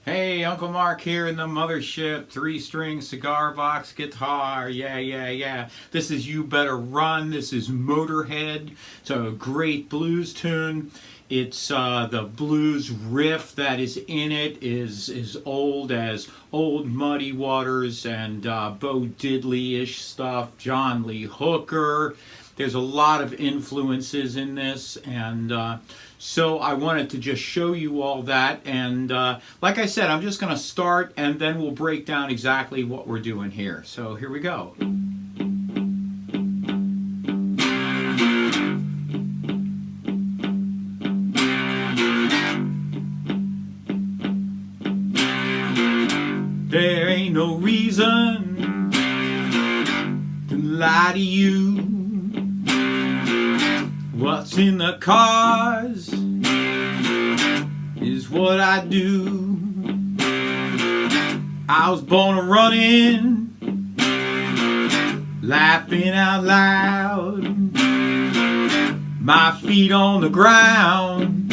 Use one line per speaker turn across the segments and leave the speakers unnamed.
Hey, Uncle Mark here in the mothership, 3-string cigar box guitar, yeah. This is You Better Run, this is Motorhead. It's a great blues tune. It's the blues riff that is in it is old as Old Muddy Waters and Bo Diddley-ish stuff, John Lee Hooker. There's a lot of influences in this, and so I wanted to just show you all that. And like I said, I'm just going to start, and then we'll break down exactly what we're doing here. So here we go. There ain't no reason to lie to you. What's in the cards is what I do. I was born a running, laughing out loud. My feet on the ground,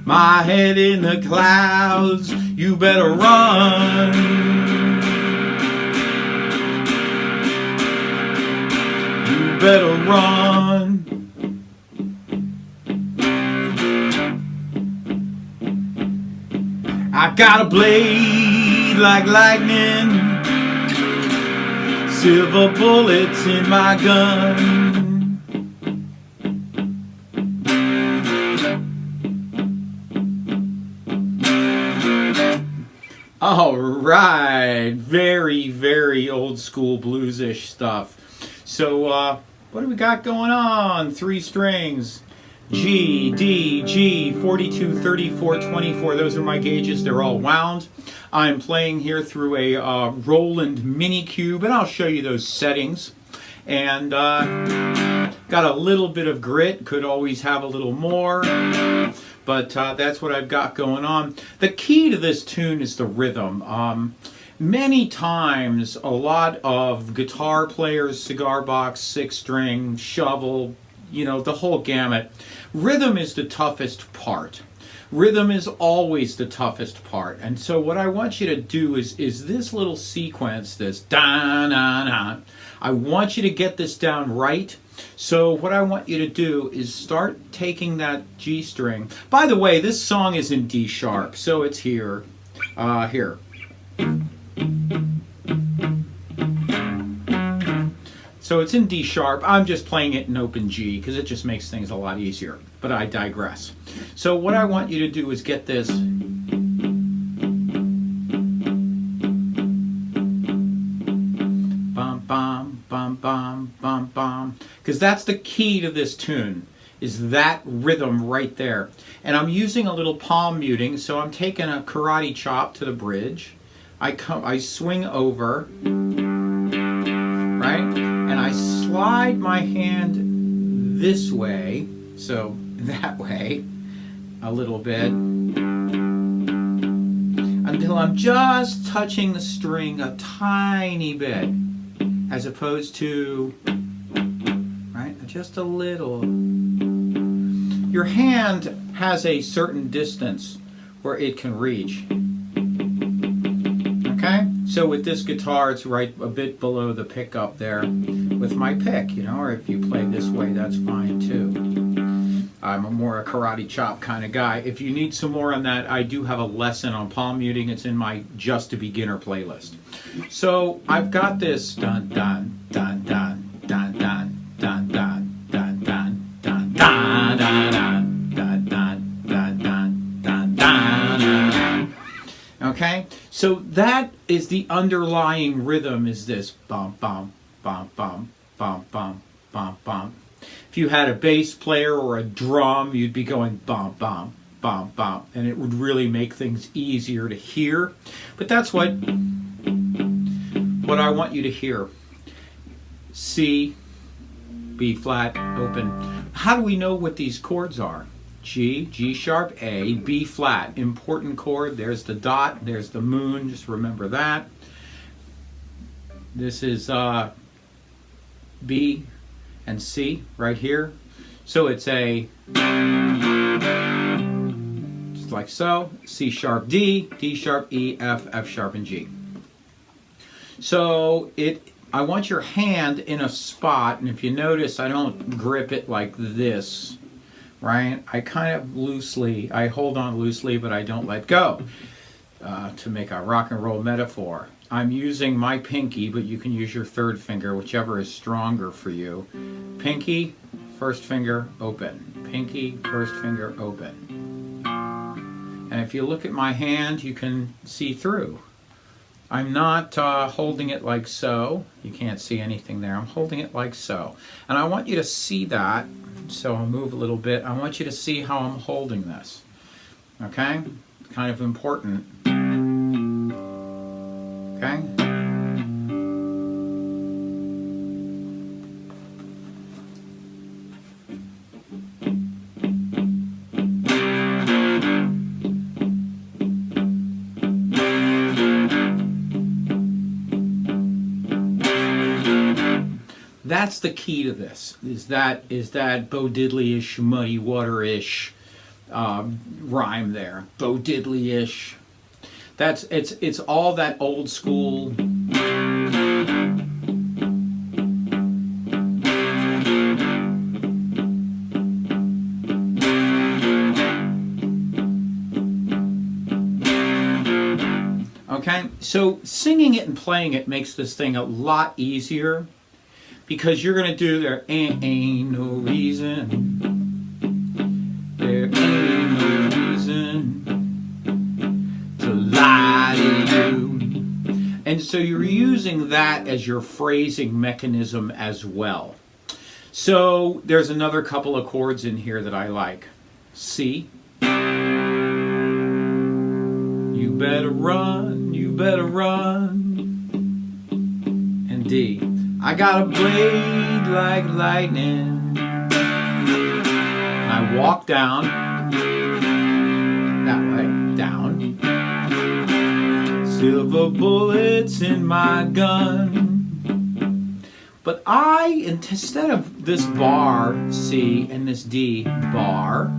my head in the clouds. You better run. You better run. I got a blade like lightning, silver bullets in my gun. All right, very old school bluesish stuff. So what do we got going on? 3 strings. G, D, G, 42, 34, 24. Those are my gauges. They're all wound. I'm playing here through a Roland Mini Cube, and I'll show you those settings. And got a little bit of grit. Could always have a little more. But that's what I've got going on. The key to this tune is the rhythm. Many times, a lot of guitar players, cigar box, 6-string, shovel, you know, the whole gamut. Rhythm is the toughest part. Rhythm is always the toughest part. And so what I want you to do is this little sequence, this da-na-na. I want you to get this down right. So what I want you to do is start taking that G string. By the way, this song is in D sharp, so it's here. Here. So it's in D sharp. I'm just playing it in open G because it just makes things a lot easier. But I digress. So what I want you to do is get this. Bum, bum, bum, bum, bum, bum. Because that's the key to this tune, is that rhythm right there. And I'm using a little palm muting, so I'm taking a karate chop to the bridge. I swing over, right? And I slide my hand this way, so that way, a little bit, until I'm just touching the string a tiny bit, as opposed to, right, just a little. Your hand has a certain distance where it can reach. Okay? So with this guitar, it's right a bit below the pickup there with my pick, you know, or if you play this way, that's fine too. I'm more a karate chop kind of guy. If you need some more on that, I do have a lesson on palm muting. It's in my Just a Beginner playlist. So I've got this dun dun dun dun dun dun dun dun dun dun dun dun dun dun dun dun dun dun. Okay, so that is the underlying rhythm. Is this bum bum bum bum bum bum bum bum. If you had a bass player or a drum, you'd be going bum bum bum bum, and it would really make things easier to hear. But that's what I want you to hear. C, B flat, open. How do we know what these chords are? G, G sharp, A, B flat. Important chord. There's the dot. There's the moon. Just remember that. This is B and C right here. So it's a, just like so. C sharp D, D sharp E, F, F sharp and G. So I want your hand in a spot, and if you notice, I don't grip it like this, right? I kind of loosely, I hold on loosely, but I don't let go. To make a rock and roll metaphor, I'm using my pinky, but you can use your third finger, whichever is stronger for you. Pinky, first finger, open. Pinky, first finger, open. And if you look at my hand, you can see through. I'm not holding it like so. You can't see anything there. I'm holding it like so. And I want you to see that. So I'll move a little bit. I want you to see how I'm holding this. Okay? It's kind of important. Okay? That's the key to this, is that Bo Diddley-ish, muddy water-ish rhyme there. Bo Diddley-ish. It's all that old school. Okay, so singing it and playing it makes this thing a lot easier. Because you're going to do there ain't no reason. There ain't no reason to lie to you. And so you're using that as your phrasing mechanism as well. So there's another couple of chords in here that I like. C. You better run, you better run. And D. I got a blade like lightning. I walk down, that way, down. Silver bullets in my gun. But instead of this bar, C, and this D, bar,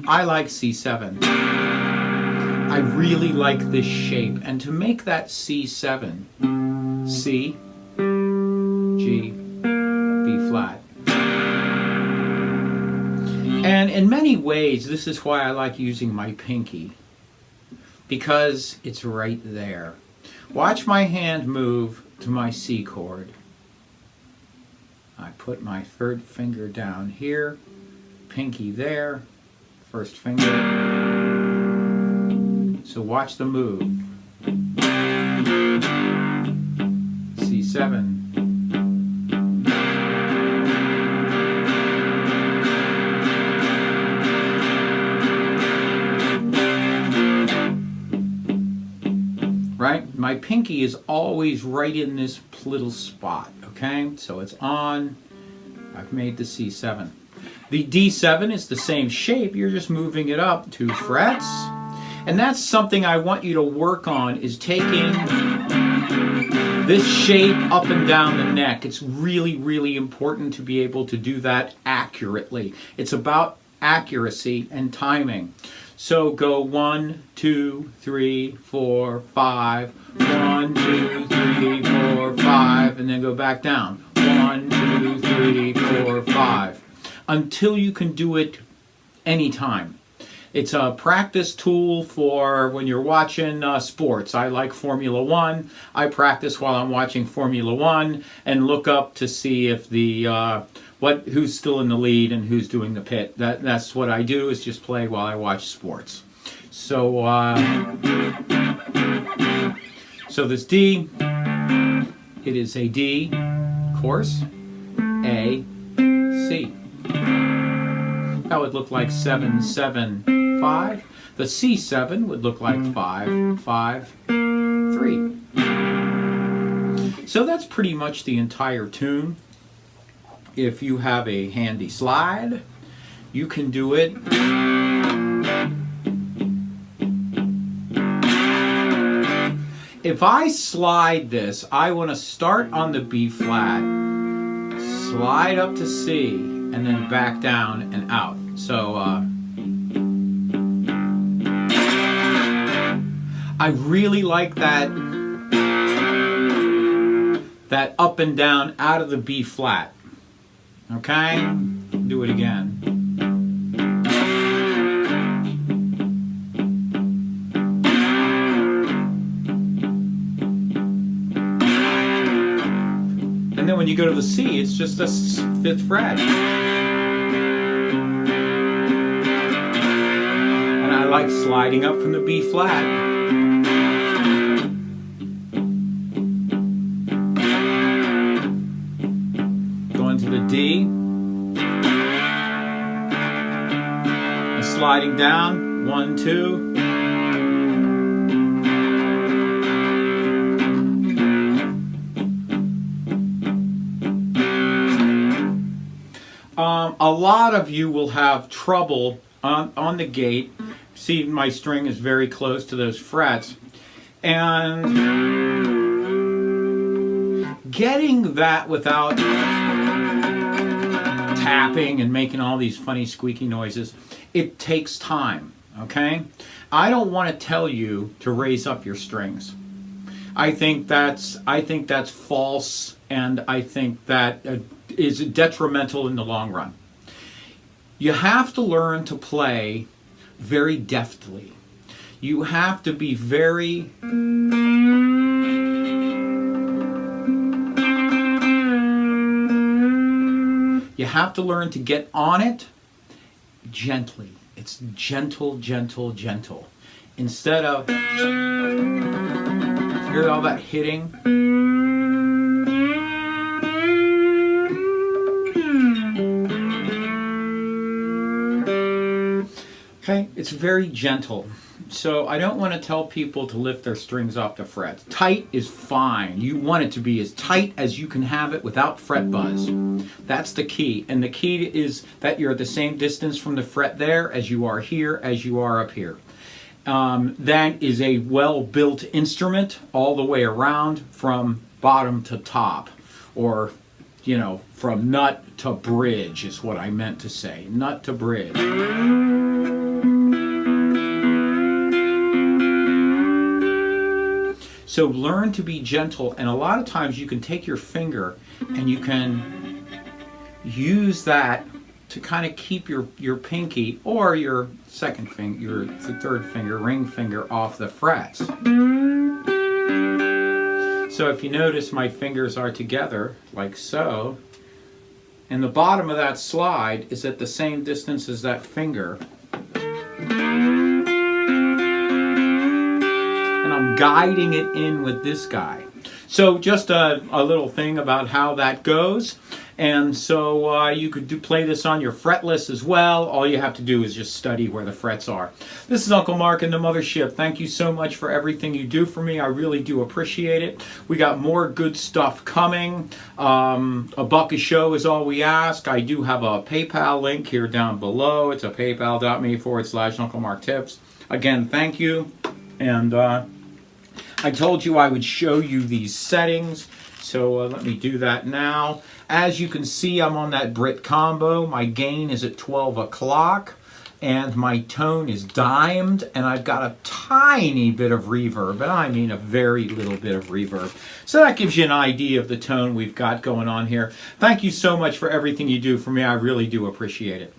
I like C7. I really like this shape. And to make that C7, C, G, B flat. And in many ways, this is why I like using my pinky, because it's right there. Watch my hand move to my C chord. I put my third finger down here, pinky there, first finger. So watch the move. C7. Right? My pinky is always right in this little spot, okay? So it's on. I've made the C7. The D7 is the same shape. You're just moving it up 2 frets. And that's something I want you to work on, is taking this shape up and down the neck. It's really, really important to be able to do that accurately. It's about accuracy and timing. So go 1, 2, 3, 4, 5. 1, 2, 3, 4, 5, and then go back down. 1, 2, 3, 4, 5. Until you can do it anytime. It's a practice tool for when you're watching sports. I like Formula One. I practice while I'm watching Formula One and look up to see if who's still in the lead and who's doing the pit. That's what I do, is just play while I watch sports. So so this D, it is a D, of course, A, C. That would look like 7, 7, 5. The C7 would look like 5, 5, 3. So that's pretty much the entire tune. If you have a handy slide, you can do it. If I slide this, I want to start on the B flat, slide up to C, and then back down and out. So I really like that up and down out of the B flat. Okay? Do it again. And then when you go to the C, it's just a 5th fret. And I like sliding up from the B flat. Going to the D. And sliding down. 1, 2. A lot of you will have trouble on the gate. See, my string is very close to those frets. And getting that without tapping and making all these funny squeaky noises, it takes time, okay? I don't want to tell you to raise up your strings. I think that's false, and I think that is detrimental in the long run. You have to learn to play very deftly. You have to be very you have to learn to get on it gently. It's gentle, gentle, gentle. Instead of hear all that hitting. Okay, it's very gentle. So I don't want to tell people to lift their strings off the frets. Tight is fine. You want it to be as tight as you can have it without fret buzz. That's the key. And the key is that you're at the same distance from the fret there as you are here, as you are up here. That is a well-built instrument all the way around from bottom to top. Or, you know, from nut to bridge is what I meant to say. Nut to bridge. So learn to be gentle, and a lot of times you can take your finger and you can use that to kind of keep your pinky or your second finger, your third finger, ring finger off the frets. So if you notice, my fingers are together like so, and the bottom of that slide is at the same distance as that finger. I'm guiding it in with this guy. So just a little thing about how that goes. And so you could play this on your fretless as well. All you have to do is just study where the frets are. This is Uncle Mark in the Mothership. Thank you so much for everything you do for me. I really do appreciate it. We got more good stuff coming. $1 a show is all we ask. I do have a PayPal link here down below. It's a paypal.me/Uncle Mark Tips. Again, thank you. And I told you I would show you these settings, so let me do that now. As you can see, I'm on that Brit combo. My gain is at 12 o'clock, and my tone is dimed, and I've got a tiny bit of reverb, and I mean a very little bit of reverb. So that gives you an idea of the tone we've got going on here. Thank you so much for everything you do for me. I really do appreciate it.